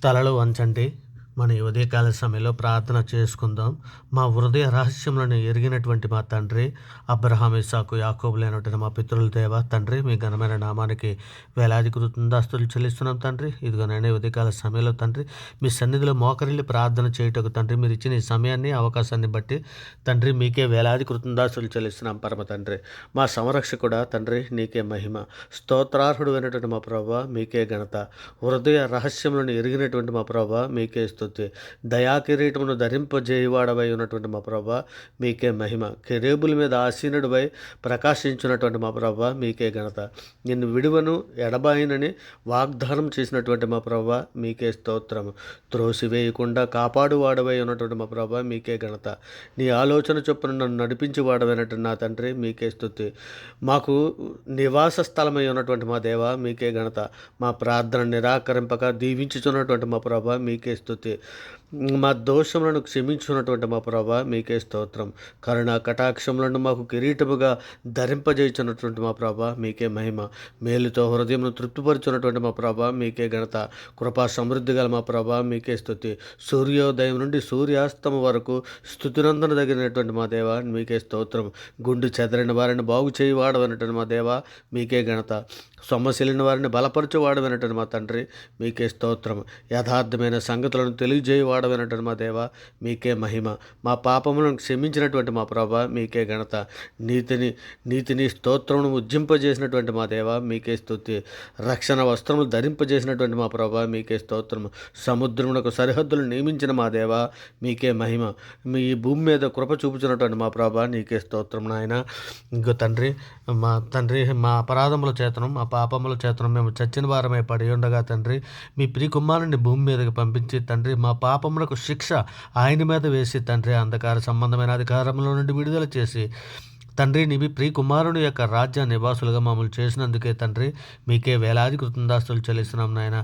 తలలు వంచండి. మన ఈ ఉదయకాల సమయంలో ప్రార్థన చేసుకుందాం. మా హృదయ రహస్యములను ఎరిగినటువంటి మా తండ్రి, అబ్రహాము, ఇస్సాకు, యాకోబులైనటువంటి మా పితరుల దేవ తండ్రి, మీ ఘనమైన నామానికి వేలాది కృతజ్ఞతాస్తుతులు చెల్లిస్తున్నాం తండ్రి. ఇదిగో నాయన ఈ ఉదయకాల సమయంలో తండ్రి, మీ సన్నిధిలో మోకరిల్లి ప్రార్థన చేయుటకు తండ్రి, మీరు ఇచ్చిన ఈ సమయాన్ని, అవకాశాన్ని బట్టి తండ్రి మీకే వేలాది కృతజ్ఞతాస్తుతులు చెల్లిస్తున్నాం పరమ తండ్రి. మా సంరక్షకుడా తండ్రి, నీకే మహిమ. స్తోత్రార్హుడు అయినటువంటి మా ప్రభువా, మీకే ఘనత. హృదయ రహస్యములను ఎరిగినటువంటి మా ప్రభువా, మీకే స్తుతి. దయాకిరీటమును ధరింపజేయువాడవై ఉన్నటువంటి మా ప్రభువా, మీకే మహిమ. కెరూబుల మీద ఆసీనుడివై ప్రకాశించినటువంటి మా ప్రభువా, మీకే ఘనత. నిన్ను విడువను ఎడబాయినని వాగ్దానం చేసినటువంటి మా ప్రభువా, మీకే స్తోత్రము. త్రోసివేయకుండా కాపాడువాడవై ఉన్నటువంటి మా ప్రభువా, మీకే ఘనత. నీ ఆలోచన చొప్పున నన్ను నడిపించి వాడవైనటువంటి నా తండ్రి, మీకే స్తుతి. మాకు నివాస స్థలమై ఉన్నటువంటి మా దేవ, మీకే ఘనత. మా ప్రార్థన నిరాకరింపక దీవించుచున్నటువంటి మా ప్రభా, మీకే స్తుతి. మా దోషములను క్షమించున్నటువంటి మా ప్రభా, మీకే స్తోత్రం. కరుణ కటాక్షములను మాకు కిరీటముగా ధరింపజేయుచున్నటువంటి మా ప్రభా, మీకే మహిమ. మేలుతో హృదయమును తృప్తిపరుచున్నటువంటి మా ప్రభా, మీకే ఘనత. కృపా సమృద్ధి గల మా ప్రభా, మీకే స్తుతి. సూర్యోదయం నుండి సూర్యాస్తమం వరకు స్తుతినందన తగినటువంటి మా దేవ, మీకే స్తోత్రం. గుండు చెదరిన వారిని బాగు చేయువాడవనటువంటి మా దేవ, మీకే ఘనత. సొమ్మసిలిన వారిని బలపరచువాడవనటువంటి మా తండ్రి, మీకే స్తోత్రం. యథార్థమైన సంగతులను తెలియజేయవాడవనటువంటి మా దేవ, మీకే మహిమ. మా పాపములను క్షమించినటువంటి మా ప్రభా, మీకే ఘనత. నీతిని స్తోత్రమును ఉజ్జింపజేసినటువంటి మా దేవ, మీకే స్తుతి. రక్షణ వస్త్రములు ధరింపజేసినటువంటి మా ప్రభా, మీకే స్తోత్రము. సముద్రమునకు సరిహద్దులు నియమించిన మా దేవ, మీకే మహిమ. మీ భూమి మీద కృప చూపుచున్నటువంటి మా ప్రభా, నీకే స్తోత్రం నాయన. ఇంకో తండ్రి, మా అపరాధముల చేతను, మా పాపముల చేతను మేము చచ్చిన వారమై పడి ఉండగా తండ్రి, మీ ప్రియకుమారుని భూమి మీదకి పంపించి తండ్రి, మా పాపములకు శిక్ష ఆయన మీద వేసి తండ్రి, అంధకార సంబంధమైన అధికారంలో నుండి విడుదల చేసి తండ్రి, నీ ప్రియకుమారుని యొక్క రాజ్య నివాసులుగా మమ్మల్ని చేసినందుకే తండ్రి, మీకే వేలాది కృతజ్ఞతాస్తుతులు చెల్లిస్తున్నాం నాయన.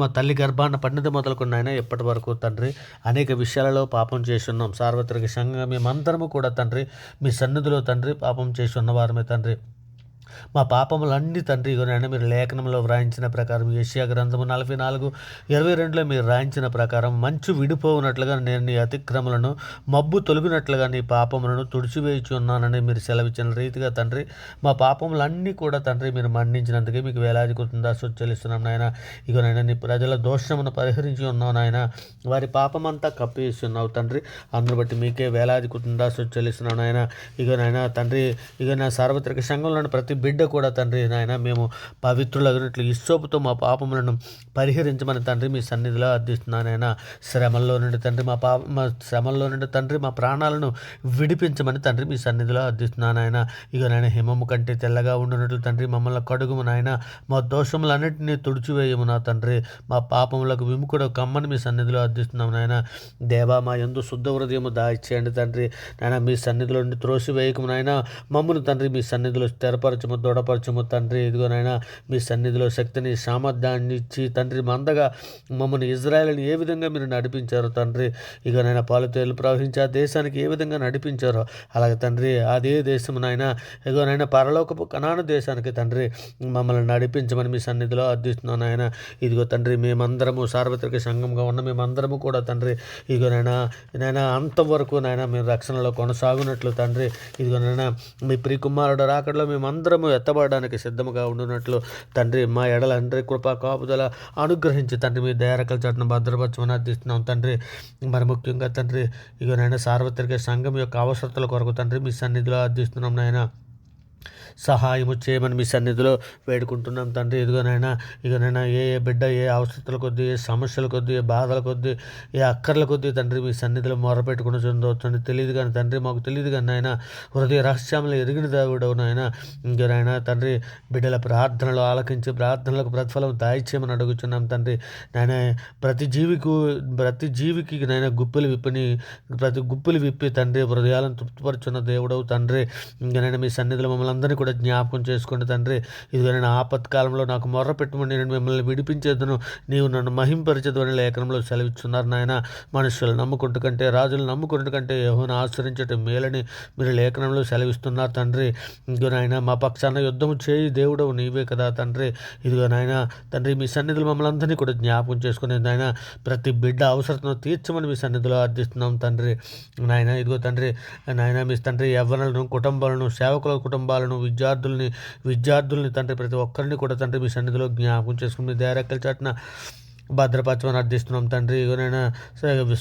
మా తల్లి గర్భాన పడినది మొదలుకొని నాయన ఇప్పటి వరకు తండ్రి అనేక విషయాలలో పాపం చేస్తున్నాం. సార్వత్రిక సంఘంగా మేమందరము కూడా తండ్రి, మీ సన్నిధిలో తండ్రి పాపం చేసి ఉన్నవారమే తండ్రి. మా పాపములన్నీ తండ్రి నాయన మీరు లేఖనంలో వ్రాయించిన ప్రకారం, యెషయా గ్రంథము 44:22లో మీరు రాయించిన ప్రకారం మంచు విడిపోవునట్లుగా నేను నీ అతిక్రమలను మబ్బు తొలగినట్లుగా నీ పాపములను తుడిచివేయుచు ఉన్నానని మీరు సెలవిచ్చిన రీతిగా తండ్రి, మా పాపములన్నీ కూడా తండ్రి మీరు మన్నించినందుకే మీకు వేలాది కృతజ్ఞతాస్తుతులు చెల్లిస్తున్నాం నాయన. నాయన నీ ప్రజల దోషమును పరిహరించి ఉన్నావు నాయన. వారి పాపమంతా కప్పేసి ఉన్నావు తండ్రి. అందును బట్టి మీకే వేలాది కృతజ్ఞతాస్తుతులు చెల్లిస్తున్నాం నాయన. నాయన తండ్రి, నా సార్వత్రిక సంఘంలోని ప్రతి బిడ్డ కూడా తండ్రి నాయన మేము పవిత్రులగినట్లు ఇస్సోపుతో మా పాపములను పరిహరించమని తండ్రి మీ సన్నిధిలో అర్థిస్తున్నానైనా. శ్రమల్లో నుండి తండ్రి మా శ్రమల్లో నుండి తండ్రి మా ప్రాణాలను విడిపించమని తండ్రి మీ సన్నిధిలో అర్థిస్తున్నానాయన. నాయన హిమము కంటే తెల్లగా ఉండునట్లు తండ్రి మమ్మల్ని కడుగుము నాయన. మా దోషములన్నింటినీ తుడిచివేయము నా తండ్రి. మా పాపములకు విముఖుడు కమ్మని మీ సన్నిధిలో అర్థిస్తున్నాం నాయన. దేవా, మా యందు శుద్ధ హృదయము దాయిచేయండి తండ్రి నాయన. మీ సన్నిధిలో నుండి త్రోసివేయకము నాయన. మమ్మను తండ్రి మీ సన్నిధిలో స్థిరపరచము, దృఢపరచము తండ్రి. నాయన మీ సన్నిధిలో శక్తిని, సామర్థ్యాన్ని ఇచ్చి తండ్రి మందగా మమ్మల్ని ఇజ్రాయేలుని ఏ విధంగా మీరు నడిపించారో తండ్రి, నాయన పాలుతేలు ప్రవహించి ఆ దేశానికి ఏ విధంగా నడిపించారో అలాగే తండ్రి అదే దేశం నాయన నాయన పరలోకపు కనాను దేశానికి తండ్రి మమ్మల్ని నడిపించమని మీ సన్నిధిలో అర్థిస్తున్నాను నాయన. తండ్రి మేమందరము సార్వత్రిక సంఘంగా ఉన్న మేమందరము కూడా తండ్రి నాయన అంతవరకు నాయన మీరు రక్షణలో కొనసాగునట్లు తండ్రి నాయన మీ ప్రియకుమారుడు రాకడలో మేమందరము ఎత్తబడడానికి సిద్ధముగా ఉండునట్లు తండ్రి మా ఎడల తండ్రి కృపా కాపుదల అనుగ్రహించి తండ్రి మీ దయారకల చట్టను భద్రపరచమని అర్థిస్తున్నాం తండ్రి. మరి ముఖ్యంగా తండ్రి నాయన సార్వత్రిక సంఘం యొక్క అవసరతల కొరకు తండ్రి మీ సన్నిధిలో అర్థిస్తున్నాం నాయన. సహాయము చేయమని మీ సన్నిధిలో వేడుకుంటున్నాం తండ్రి. నాయన ఏ బిడ్డ ఏ అవసరతల కొద్దీ, ఏ సమస్యల కొద్దీ, ఏ బాధల కొద్దీ, ఏ అక్కర్ల కొద్దీ తండ్రి మీ సన్నిధిలో మొరపెట్టుకుని చెందవుతుంది తెలియదు కానీ తండ్రి మాకు తెలియదు కానీ నాయన హృదయ రహస్యంలో ఎరిగిన దేవుడవు నాయన. నాయన తండ్రి బిడ్డల ప్రార్థనలు ఆలకించి ప్రార్థనలకు ప్రతిఫలం దాయిచ్చేయమని అడుగుతున్నాం తండ్రి. నాయన ప్రతి జీవికి నాయన ప్రతి గుప్పులు విప్పి తండ్రి హృదయాలను తృప్తిపరుచున్న దేవుడవు తండ్రి. నాయన మీ సన్నిధిలో మమ్మల్ని అందరినీ కూడా జ్ఞాపకం చేసుకోండి తండ్రి. ఇదిగో నేను ఆపత్కాలంలో నాకు మొర్ర పెట్టుమని నేను మిమ్మల్ని విడిపించేదును, నీవు నన్ను మహింపరిచేదు అని లేఖనంలో సెలవిస్తున్నారు నాయన. మనుషులు నమ్ముకుంటు కంటే, రాజులు నమ్ముకుంటు కంటే యెహోవాను ఆశ్రయించటం మేలని మీరు లేఖనంలో సెలవిస్తున్నారు తండ్రి. ఇదిగో నాయన మా పక్షాన యుద్ధము చేయి దేవుడవు నీవే కదా తండ్రి. ఇదిగో నాయన తండ్రి, మీ సన్నిధిలో మమ్మల్ని అందరినీ కూడా జ్ఞాపకం చేసుకుని నాయన ప్రతి బిడ్డ అవసరతను తీర్చమని మీ సన్నిధిలో అర్థిస్తున్నాం తండ్రి. నాయన ఇదిగో తండ్రి, నాయన మీ తండ్రి యవ్వనులను, కుటుంబాలను, సేవకుల కుటుంబాలను, విద్యార్థుల్ని తండ్రి ప్రతి ఒక్కరిని కూడా తండ్రి మీ సన్నిధిలో జ్ఞాపకం చేసుకుని మీ దయరెక్కల చాటున భద్రపరచమని అర్థిస్తున్నాం తండ్రి. ఇవనైనా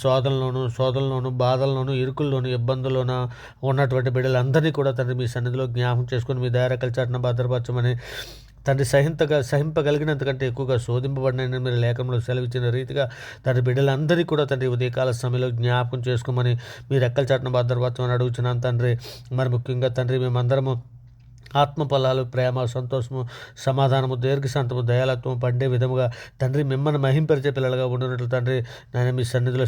శోధనలోను, బాధల్లోను, ఇరుకుల్లోను, ఇబ్బందుల్లోనూ ఉన్నటువంటి బిడ్డలందరినీ కూడా తండ్రి మీ సన్నిధిలో జ్ఞాపకం చేసుకుని మీ దయరెక్కల చాటున భద్రపరచమని తండ్రి, సహింపగలిగినంతకంటే ఎక్కువగా శోధింపబడిన మీరు లేఖనంలో సెలవిచ్చిన రీతిగా తండ్రి బిడ్డలందరినీ కూడా తండ్రి ఉదయకాల సమయంలో జ్ఞాపకం చేసుకోమని మీరు రెక్కల చాటున భద్రపరచమని అడుగుతున్నాను తండ్రి. మరి ముఖ్యంగా తండ్రి మేమందరము ఆత్మఫలాలు, ప్రేమ, సంతోషము, సమాధానము, దీర్ఘశాంతము, దయాలత్వము పండే విధముగా తండ్రి మిమ్మల్ని మహింపరిచే పిల్లలుగా ఉండినట్లు తండ్రి నేను మీ సన్నిధిలో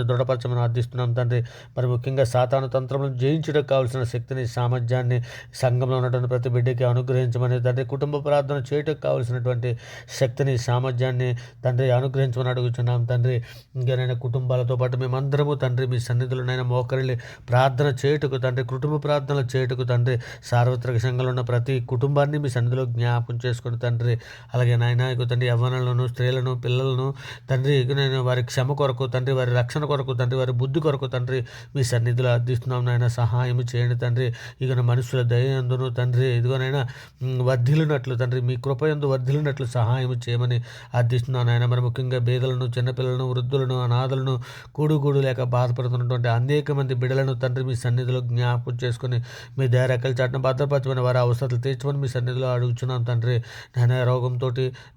దృఢపరచమని అర్థిస్తున్నాం తండ్రి. మరి ముఖ్యంగా సాతాను తంత్రములను జయించడానికి కావాల్సిన శక్తిని, సామర్థ్యాన్ని సంఘంలో ఉన్నటువంటి ప్రతి బిడ్డకి అనుగ్రహించమని తండ్రి, కుటుంబ ప్రార్థన చేయటకు కావాల్సినటువంటి శక్తిని, సామర్థ్యాన్ని తండ్రి అనుగ్రహించమని అడుగుతున్నాం తండ్రి. ఇంకేనైనా కుటుంబాలతో పాటు మేమందరము తండ్రి మీ సన్నిధిలోనైనా మోకరిల్లి ప్రార్థన చేయుటకు తండ్రి, కుటుంబ ప్రార్థనలు చేయుటకు తండ్రి, సార్వత్రిక సంఘంలో ఉన్న ప్రతి కుటుంబాన్ని మీ సన్నిధిలో జ్ఞాపకం చేసుకుని తండ్రి. అలాగే నాయన ఇక తండ్రి యవ్వనులను, స్త్రీలను, పిల్లలను తండ్రి ఇక నేను వారి క్షమ కొరకు తండ్రి, వారి రక్షణ కొరకు తండ్రి, వారి బుద్ధి కొరకు తండ్రి మీ సన్నిధిలో అర్థిస్తున్నాం నాయన. సహాయం చేయండి తండ్రి. ఇక మనుషుల దయందును తండ్రి ఇదిగోనైనా వర్ధిల్లినట్లు తండ్రి, మీ కృపయందు వర్ధిల్లినట్లు సహాయం చేయమని అర్థిస్తున్నాను నాయన. మరి ముఖ్యంగా బేదలను, చిన్నపిల్లలను, వృద్ధులను, అనాథలను, కూడు లేక బాధపడుతున్నటువంటి అనేక మంది బిడ్డలను తండ్రి మీ సన్నిధిలో జ్ఞాపకం చేసుకుని మీ దయరెక్కల చాటున భద్రపరచమని వారి అవసరాలు తీర్చమని మీ సన్నిధిలో అడుగుతున్నాం తండ్రి. నాయన రోగంతో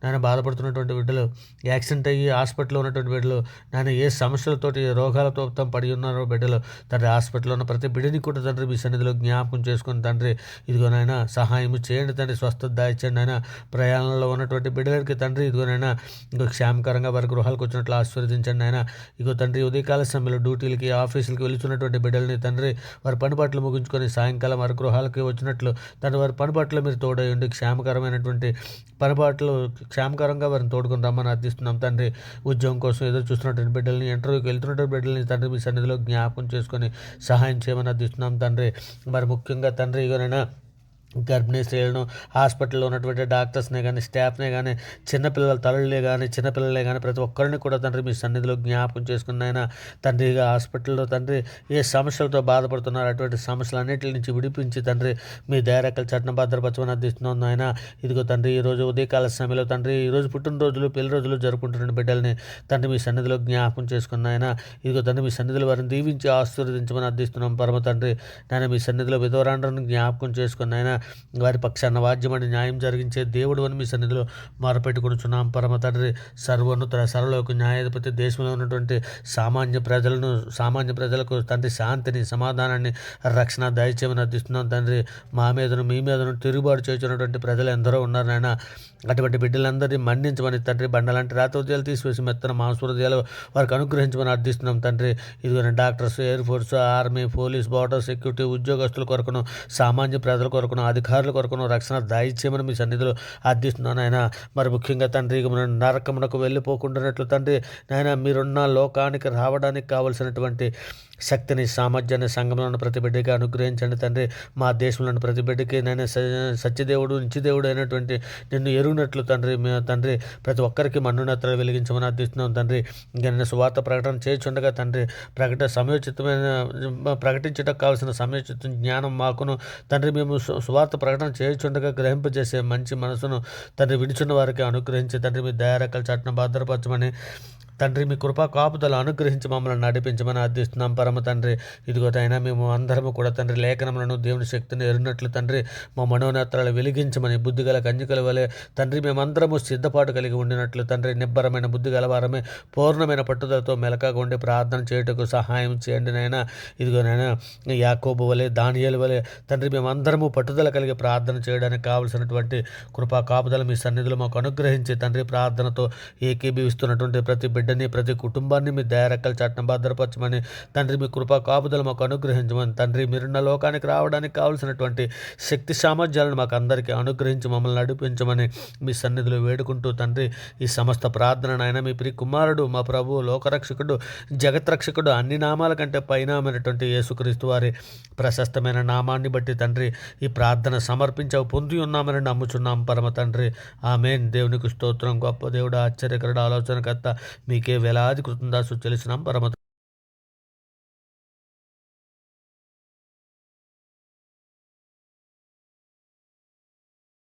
నాయన బాధపడుతున్నటువంటి బిడ్డలు, యాక్సిడెంట్ అయ్యి హాస్పిటల్లో ఉన్నటువంటి బిడ్డలు, నాయన ఏ సమస్యలతోటి రోగాలతో పడి ఉన్నారో బిడ్డలు తండ్రి, హాస్పిటల్లో ఉన్న ప్రతి బిడ్డని కూడా తండ్రి మీ సన్నిధిలో జ్ఞాపకం చేసుకుని తండ్రి ఇదిగోనైనా సహాయం చేయండి తండ్రి. స్వస్థత దాయిచ్చండి ఆయన. ప్రయాణంలో ఉన్నటువంటి బిడ్డలకి తండ్రి ఇదిగోనైనా ఇంకో క్షేమకరంగా వారి గృహాలకు వచ్చినట్లు ఆశీర్వదించండి ఆయన. ఇగో తండ్రి ఉదయకాల సమయంలో డ్యూటీలకి, ఆఫీసులకి వెళ్తున్నటువంటి బిడ్డలని తండ్రి వారి పనిపాట్లు ముగించుకొని సాయంకాలం వారి గృహాలకి వచ్చినట్లు తండ్రి వారి పనిపాట్లు మీరు తోడయండి. క్షేమకరమైనటువంటి పనిపాట్లు క్షేమకరంగా వారిని తోడుకొని రమ్మని అర్థిస్తున్నాం తండ్రి. ఉద్యోగం కోసం ఎదురు చూస్తున్నటువంటి బిడ్డల్ని, ఇంటర్వ్యూకి వెళ్తున్నటువంటి బిడ్డల్ని తండ్రి మీ సన్నిధిలో జ్ఞాపకం చేసుకొని సహాయం చేయమని అర్థిస్తున్నాం తండ్రి. మరి ముఖ్యంగా తండ్రి ఇగోనైనా గర్భిణీ స్త్రీలను, హాస్పిటల్లో ఉన్నటువంటి డాక్టర్స్నే కానీ, స్టాఫ్నే కానీ, చిన్నపిల్లల తల్లులే కానీ ప్రతి ఒక్కరిని కూడా తండ్రి మీ సన్నిధిలో జ్ఞాపకం చేసుకున్న ఆయన తండ్రి. హాస్పిటల్లో తండ్రి ఏ సమస్యలతో బాధపడుతున్నారు అటువంటి సమస్యలన్నింటి నుంచి విడిపించి తండ్రి మీ దయరెక్కల చాటున భద్రపరచమని అర్థిస్తున్నాం ఆయన. ఇదిగో తండ్రి ఈరోజు ఉదయకాల సమయంలో తండ్రి ఈరోజు పుట్టినరోజులు, పెళ్లి రోజులు జరుపుకుంటున్న బిడ్డల్ని తండ్రి మీ సన్నిధిలో జ్ఞాపకం చేసుకున్న ఆయన. ఇదిగో తండ్రి మీ సన్నిధిలో వారిని దీవించి ఆశీర్వదించమని అర్థిస్తున్నాం పరమ తండ్రి. నాయన మీ సన్నిధిలో విధవరాండ్రను జ్ఞాపకం చేసుకున్న ఆయన, వారి పక్షాన వాద్యమని న్యాయం జరిగించే దేవుడు అని మీ సన్నిధిలో మొరపెట్టుకొనుచున్నాం పరమ తండ్రి. సర్వోన్నత సర్వలోక న్యాయాధిపతి, దేశంలో ఉన్నటువంటి సామాన్య ప్రజలకు తండ్రి శాంతిని, సమాధానాన్ని, రక్షణ దయచేయమని అర్థిస్తున్నాం తండ్రి. మా మీదను మీ మీదను తిరుగుబాటు చేస్తున్నటువంటి ప్రజలు ఎందరో ఉన్నారు నాయన. అటువంటి బిడ్డలందరినీ మన్నించమని తండ్రి, బండలాంటి రాతోద్యాలు తీసివేసి మెత్తన మాంసహృదయాలు వారికి అనుగ్రహించమని అర్థిస్తున్నాం తండ్రి. ఇదిగోనే doctors, air force, army, police, border security ఉద్యోగస్తుల కొరకును, సామాన్య ప్రజల కొరకును, అధికారుల కొరకును రక్షణ దయచేయమని మీ సన్నిధిలో అర్థిస్తున్నాను ఆయన. మరి ముఖ్యంగా తండ్రి నరకమునకు వెళ్ళిపోకుండానట్లు తండ్రి నాయన మీరున్న లోకానికి రావడానికి కావలసినటువంటి శక్తిని, సామర్థ్యాన్ని సంఘంలో ఉన్న ప్రతి బిడ్డకి అనుగ్రహించండి తండ్రి. మా దేశంలో ఉన్న ప్రతి బిడ్డకి నేను సత్యదేవుడు, నిత్యదేవుడు అయినటువంటి నిన్ను ఎరుగునట్లు తండ్రి తండ్రి ప్రతి ఒక్కరికి మన్నునెత్తలు వెలిగించమని అర్థిస్తున్నాం తండ్రి. ఇంకా నేను సువార్త ప్రకటన చేయుచుండగా తండ్రి ప్రకటించడానికి కావాల్సిన సమయోచిత జ్ఞానం మాకును తండ్రి, మేము సువార్త ప్రకటన చేయుచుండగా గ్రహింపజేసే మంచి మనసును తండ్రి విడిచున్న వారికి అనుగ్రహించి తండ్రి మీ దయారెక్కల చాటున భద్రపరచమని తండ్రి, మీ కృపా కాపుదల అనుగ్రహించి మమ్మల్ని నడిపించమని అర్థిస్తున్నాం పరమ తండ్రి. ఇదిగోటైనా మేము అందరము కూడా తండ్రి లేఖనములను, దేవుని శక్తిని ఎరిగినట్లు తండ్రి మా మనోనేత్రాలు వెలిగించమని, బుద్ధిగల కన్యకల వలె తండ్రి మేమందరము సిద్ధపాటు కలిగి ఉండినట్లు తండ్రి నిబ్బరమైన బుద్ధి గలవారమే పూర్ణమైన పట్టుదలతో మెలకగా ఉండి ప్రార్థన చేయుటకు సహాయం చేయండి నాయన. ఇదిగోనైనా యాకోబు వలె, దానియేలు వలె తండ్రి మేమందరము పట్టుదల కలిగి ప్రార్థన చేయడానికి కావలసినటువంటి కృపా కాపుదల మీ సన్నిధిలో మాకు అనుగ్రహించి తండ్రి ప్రార్థనతో ఏకీభవిస్తున్నటువంటి ప్రతి బిడ్డ బిడ్డని ప్రతి కుటుంబాన్ని మీ దయారెక్కల చట్టం భద్రపరచమని తండ్రి, మీ కృపా కాపుదలు మాకు అనుగ్రహించమని తండ్రి, మీరున్న లోకానికి రావడానికి కావలసినటువంటి శక్తి సామర్థ్యాలను మాకు అందరికీ అనుగ్రహించి మమ్మల్ని నడిపించమని మీ సన్నిధిలో వేడుకుంటూ తండ్రి, ఈ సమస్త ప్రార్థన ఆయన మీ ప్రియ కుమారుడు, మా ప్రభువు, లోకరక్షకుడు, జగత్రక్షకుడు, అన్ని నామాల కంటే పైనామైనటువంటి యేసుక్రీస్తు వారి ప్రశస్తమైన నామాన్ని బట్టి తండ్రి, ఈ ప్రార్థన సమర్పించవు పొంది ఉన్నామని నమ్ముచున్నాం పరమ తండ్రి. ఆమేన్. దేవునికి స్తోత్రం. గొప్ప దేవుడు, ఆశ్చర్యకరుడు, ఆలోచనకర్త, మీకే వేలాది కృతజ్ఞతాస్తుతులు చెల్లిస్తున్నాం పరమ